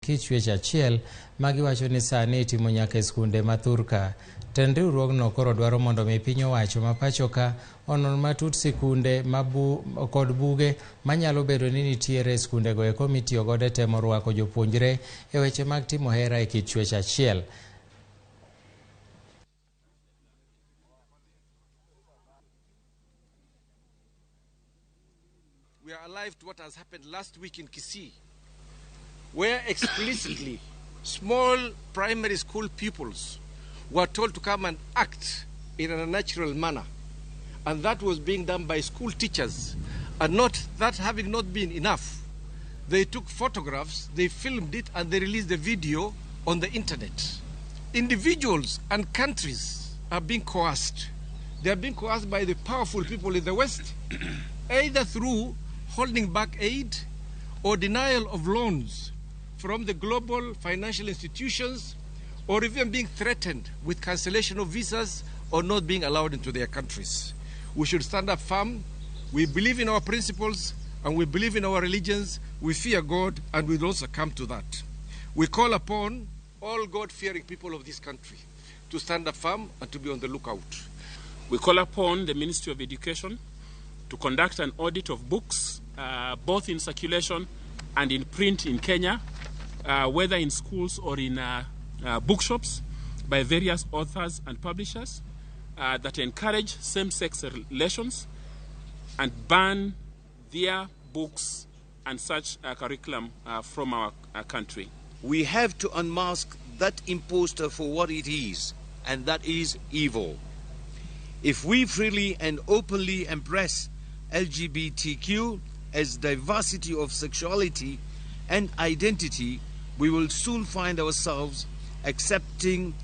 kichwech achiel magiwacho ni sani itimo nyaka e skunde mathurka. Tend riwruogno koro dwaro mondo mi piny owacho ma pachoka onon matut sikunde kod buge manyalo bedo ni nitiere skundego eko mitiyo godo e temo rwako jopuonjre e weche mag timo hera e kichwech achiel. We are alive to what has happened last week in Kisii, where explicitly small primary school pupils were told to come and act in a natural manner. And that was being done by school teachers. And not that having not been enough, they took photographs, they filmed it, and they released the video on the internet. Individuals and countries are being coerced. They are being coerced by the powerful people in the West, either through holding back aid or denial of loans from the global financial institutions, or even being threatened with cancellation of visas or not being allowed into their countries. We should stand up firm. We believe in our principles and we believe in our religions. We fear God and we don't succumb to that. We call upon all God-fearing people of this country to stand up firm and to be on the lookout. We call upon the Ministry of Education to conduct an audit of books, both in circulation and in print in Kenya, whether in schools or in bookshops, by various authors and publishers that encourage same-sex relations and ban their books and such curriculum from our country. We have to unmask that imposter for what it is, and that is evil. If we freely and openly embrace LGBTQ as diversity of sexuality and identity, we will soon find ourselves accepting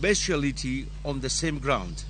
bestiality on the same ground.